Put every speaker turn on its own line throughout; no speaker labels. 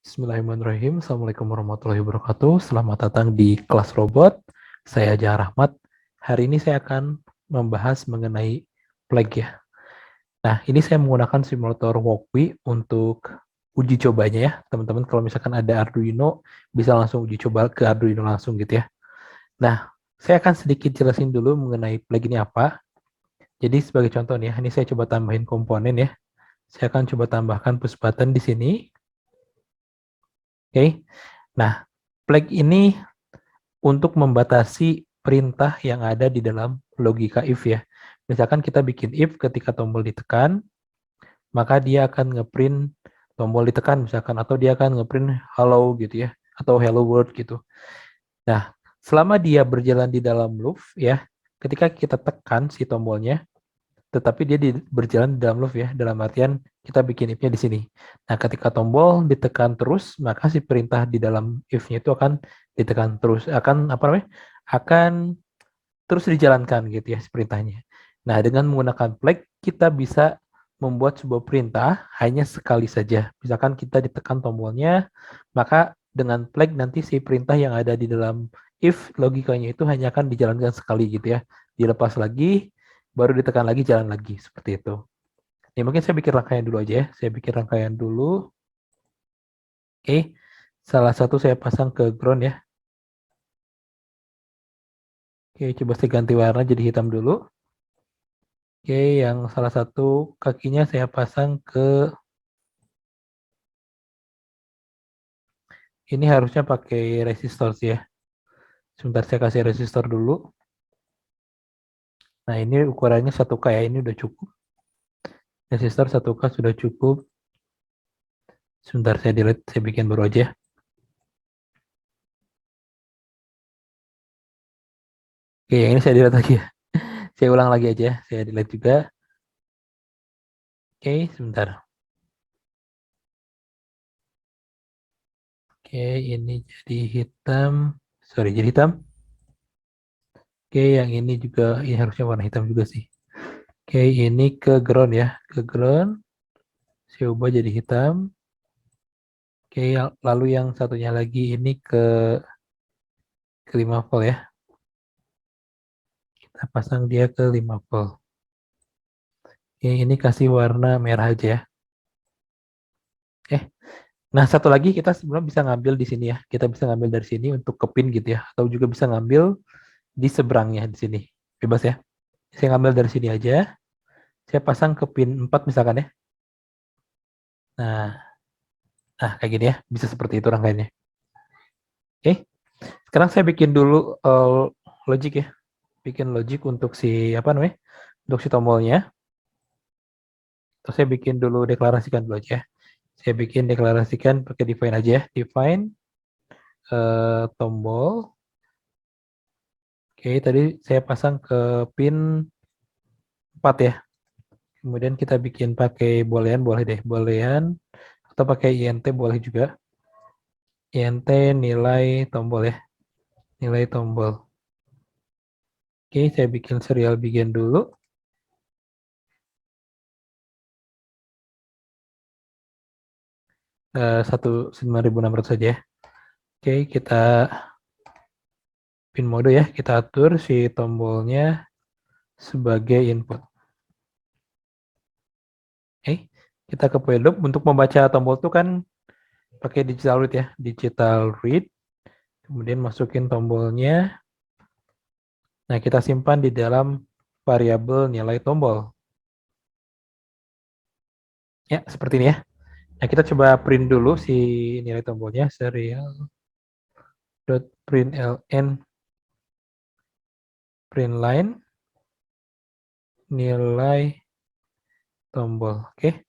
Bismillahirrahmanirrahim. Assalamualaikum warahmatullahi wabarakatuh. Selamat datang di kelas robot. Saya Jah Rahmat. Hari ini saya akan membahas mengenai Plague ya. Nah, ini saya menggunakan simulator Walkbee untuk uji cobanya ya. Teman-teman kalau misalkan ada Arduino, bisa langsung uji coba ke Arduino langsung gitu ya. Nah, saya akan sedikit jelasin dulu mengenai Plague ini apa. Jadi sebagai contoh nih ya, ini saya coba tambahin komponen ya. Saya akan coba tambahkan push button di sini. Oke. Nah, flag ini untuk membatasi perintah yang ada di dalam logika if ya. Misalkan kita bikin if ketika tombol ditekan, maka dia akan ngeprint tombol ditekan misalkan, atau dia akan ngeprint hello gitu ya, atau hello world gitu. Nah, selama dia berjalan di dalam loop ya, ketika kita tekan si tombolnya, tetapi dia berjalan di dalam loop ya, dalam artian kita bikin if-nya di sini. Nah, ketika tombol ditekan terus, maka si perintah di dalam if-nya itu akan ditekan terus, akan apa namanya? Akan terus dijalankan gitu ya perintahnya. Nah, dengan menggunakan flag kita bisa membuat sebuah perintah hanya sekali saja. Misalkan kita ditekan tombolnya, maka dengan flag nanti si perintah yang ada di dalam if logikanya itu hanya akan dijalankan sekali gitu ya. Dilepas lagi, baru ditekan lagi, jalan lagi seperti itu. Ini mungkin saya bikin rangkaian dulu aja ya. Saya bikin rangkaian dulu. Oke, salah satu saya pasang ke ground ya. Oke, coba saya ganti warna jadi hitam dulu. Oke, yang salah satu kakinya saya pasang ke ini, harusnya pakai resistor sih ya. Sebentar saya kasih resistor dulu. Nah, ini ukurannya 1K ya, ini udah cukup. Resistor 1K sudah cukup. Sebentar saya delete, saya bikin baru aja. Oke, yang ini saya delete lagi ya. Saya ulang lagi aja, saya delete juga. Oke, sebentar. Oke, ini jadi hitam. Sorry, jadi hitam. Oke, yang ini juga, ini harusnya warna hitam juga sih. Oke, ini ke ground ya, ke ground. Saya ubah jadi hitam. Oke, lalu yang satunya lagi ini ke 5 volt ya. Kita pasang dia ke 5 volt. Oke, ini kasih warna merah aja ya. Eh, nah satu lagi kita sebenarnya bisa ngambil di sini ya. Kita bisa ngambil dari sini untuk ke pin gitu ya. Atau juga bisa ngambil di seberangnya di sini. Bebas ya. Saya ngambil dari sini aja. Saya pasang ke pin 4 misalkan ya. Nah, kayak gini ya. Bisa seperti itu rangkaiannya. Oke, sekarang saya bikin dulu logic ya. Bikin logic untuk si apa namanya? Untuk si tombolnya. Terus saya bikin dulu, deklarasikan dulu aja. Saya bikin deklarasikan pakai define aja ya. Define tombol. Oke, tadi saya pasang ke pin 4 ya. Kemudian kita bikin pakai boolean, boleh deh. Boolean atau pakai int boleh juga. Int nilai tombol ya. Nilai tombol. Oke, saya bikin serial begin dulu. 9600 saja ya. Oke, kita pin mode ya. Kita atur si tombolnya sebagai input. Oke, kita ke play loop. Untuk membaca tombol itu kan pakai digital read ya. Digital read. Kemudian masukin tombolnya. Nah, kita simpan di dalam variabel nilai tombol. Ya, seperti ini ya. Nah, kita coba print dulu si nilai tombolnya. Serial.println print line nilai tombol. Oke.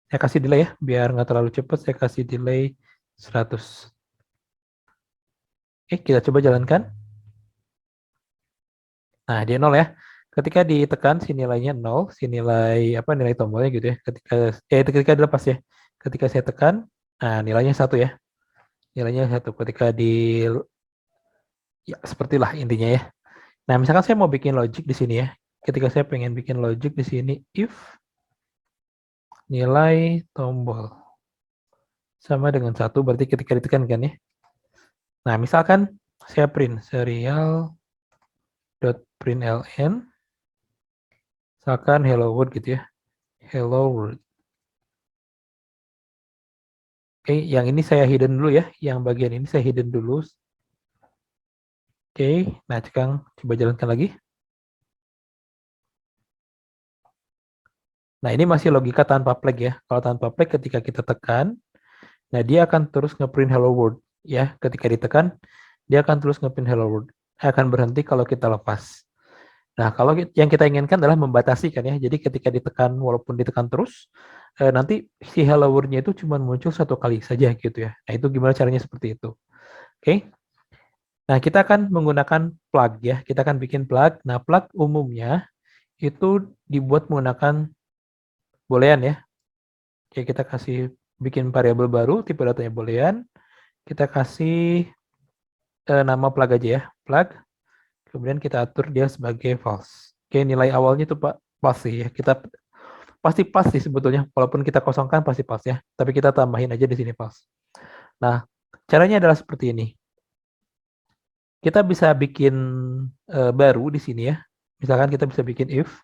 Saya kasih delay ya, biar nggak terlalu cepat. Saya kasih delay 100. Oke, kita coba jalankan. Nah, dia 0 ya. Ketika ditekan si nilainya 0, si nilai apa, nilai tombolnya gitu ya. Ketika dilepas ya. Ketika saya tekan, nah nilainya 1 ya. Nilainya 1 ketika di, ya sepertilah intinya ya. Nah, misalkan saya mau bikin logic di sini ya. Ketika saya pengen bikin logic di sini, if nilai tombol sama dengan 1, berarti ketika ditekan kan ya. Nah, misalkan saya print serial.println, misalkan hello world gitu ya. Hello world. Oke, yang ini saya hidden dulu ya. Yang bagian ini saya hidden dulu. Oke, nah sekarang coba jalankan lagi. Nah, ini masih logika tanpa flag ya. Kalau tanpa flag ketika kita tekan, nah dia akan terus ngeprint hello world ya. Ketika ditekan, dia akan terus ngeprint hello world. Akan berhenti kalau kita lepas. Nah, kalau yang kita inginkan adalah membatasi kan ya. Jadi ketika ditekan, walaupun ditekan terus, nanti si hello world-nya itu cuma muncul 1 kali saja gitu ya. Nah, itu gimana caranya seperti itu. Oke. Nah, kita akan menggunakan plug ya. Kita akan bikin plug. Nah, plug umumnya itu dibuat menggunakan boolean ya. Oke, kita kasih bikin variabel baru, tipe datanya boolean. Kita kasih nama plug aja ya. Plug. Kemudian kita atur dia sebagai false. Oke, nilai awalnya itu Pak false ya. Kita pasti false sih sebetulnya. Walaupun kita kosongkan pasti false ya. Tapi kita tambahin aja di sini false. Nah, caranya adalah seperti ini. Kita bisa bikin baru di sini ya. Misalkan kita bisa bikin if.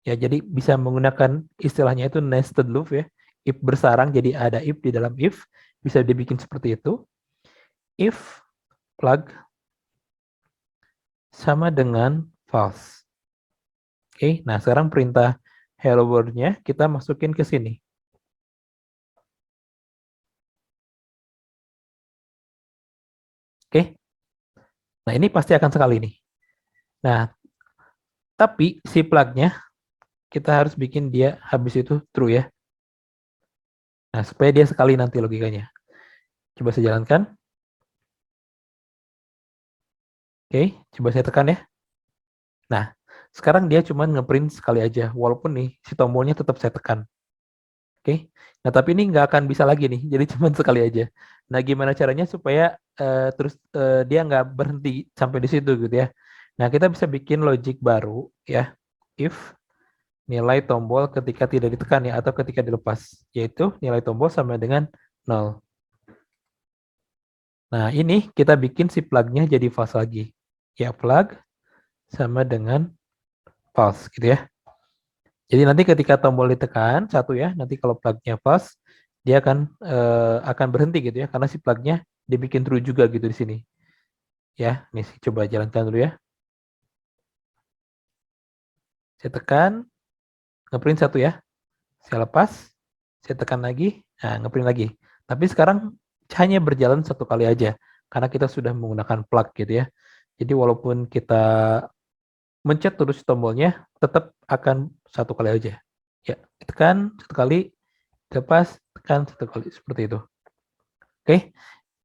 Ya, jadi bisa menggunakan istilahnya itu nested loop ya. If bersarang, jadi ada if di dalam if. Bisa dibikin seperti itu. If plug sama dengan false. Oke, nah sekarang perintah hello world-nya kita masukin ke sini. Oke, nah ini pasti akan sekali nih. Nah, tapi si plug-nya kita harus bikin dia habis itu true ya. Nah, supaya dia sekali nanti logikanya. Coba saya jalankan. Oke, coba saya tekan ya. Nah, sekarang dia cuma ngeprint sekali aja, walaupun nih si tombolnya tetap saya tekan. Oke, nah tapi ini nggak akan bisa lagi nih, jadi cuma sekali aja. Nah, gimana caranya supaya terus dia nggak berhenti sampai di situ gitu ya. Nah, kita bisa bikin logic baru ya, if nilai tombol ketika tidak ditekan ya, atau ketika dilepas, yaitu nilai tombol sama dengan 0. Nah, ini kita bikin si plug-nya jadi false lagi. Ya, plug sama dengan false gitu ya. Jadi nanti ketika tombol ditekan 1 ya, nanti kalau plug-nya false, dia akan berhenti gitu ya, karena si plug-nya dibikin true juga gitu di sini. Ya, nih coba jalankan dulu ya. Saya tekan, ngeprint 1 ya. Saya lepas, saya tekan lagi, nah ngeprint lagi. Tapi sekarang hanya berjalan 1 kali aja, karena kita sudah menggunakan plug gitu ya. Jadi walaupun kita mencet terus tombolnya, tetap akan 1 kali aja. Ya, tekan 1 kali, lepas, tekan 1 kali, seperti itu. Oke,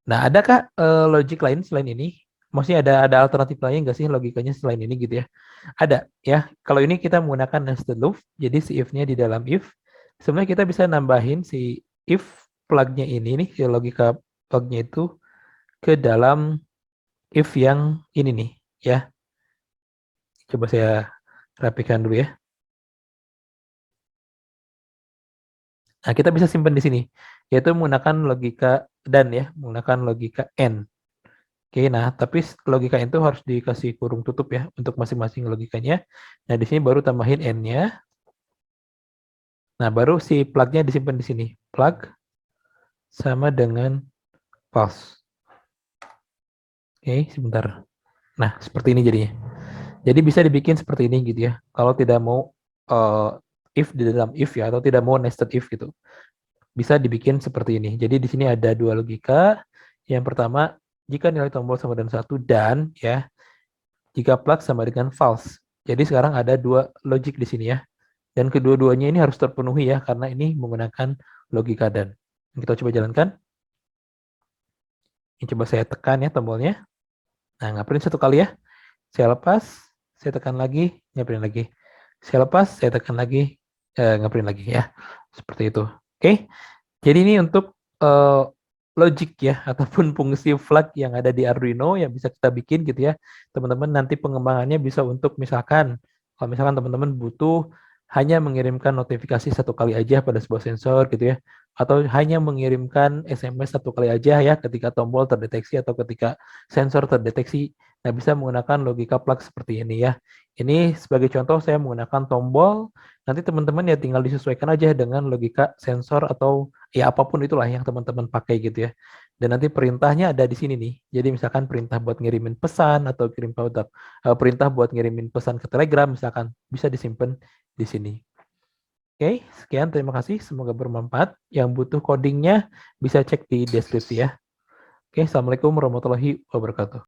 nah adakah logic lain selain ini? Maksudnya ada alternatif lain nggak sih logikanya selain ini gitu ya? Ada ya. Kalau ini kita menggunakan nested loop, jadi si if-nya di dalam if. Sebenarnya kita bisa nambahin si if plug-nya ini nih, si logika plug-nya itu ke dalam if yang ini nih ya. Coba saya rapikan dulu ya. Nah, kita bisa simpan di sini, yaitu menggunakan logika dan ya, menggunakan logika and. Oke, nah tapi logika itu harus dikasih kurung tutup ya untuk masing-masing logikanya. Nah, di sini baru tambahin n-nya. Nah, baru si plug-nya disimpan di sini. Plug sama dengan false. Oke, sebentar. Nah, seperti ini jadinya. Jadi bisa dibikin seperti ini gitu ya. Kalau tidak mau if di dalam if ya, atau tidak mau nested if gitu. Bisa dibikin seperti ini. Jadi di sini ada 2 logika. Yang pertama, jika nilai tombol sama dengan 1 dan ya, jika plug sama dengan false. Jadi sekarang ada 2 logic di sini ya. Dan kedua-duanya ini harus terpenuhi ya, karena ini menggunakan logika dan. Kita coba jalankan. Ini coba saya tekan ya tombolnya. Nah, ngeprint 1 kali ya. Saya lepas, saya tekan lagi, ngeprint lagi. Saya lepas, saya tekan lagi, ngeprint lagi ya. Seperti itu. Oke. Jadi ini untuk logic ya, ataupun fungsi flag yang ada di Arduino yang bisa kita bikin gitu ya. Teman-teman nanti pengembangannya bisa untuk misalkan, kalau misalkan teman-teman butuh hanya mengirimkan notifikasi 1 kali aja pada sebuah sensor gitu ya, atau hanya mengirimkan SMS satu kali aja ya ketika tombol terdeteksi atau ketika sensor terdeteksi. Nah, bisa menggunakan logika plug seperti ini ya. Ini sebagai contoh saya menggunakan tombol, nanti teman-teman ya tinggal disesuaikan aja dengan logika sensor atau ya apapun itulah yang teman-teman pakai gitu ya. Dan nanti perintahnya ada di sini nih. Jadi misalkan perintah buat ngirimin pesan atau perintah buat ngirimin pesan ke Telegram misalkan bisa disimpan di sini. Oke, sekian terima kasih. Semoga bermanfaat. Yang butuh codingnya bisa cek di deskripsi ya. Oke, Assalamualaikum warahmatullahi wabarakatuh.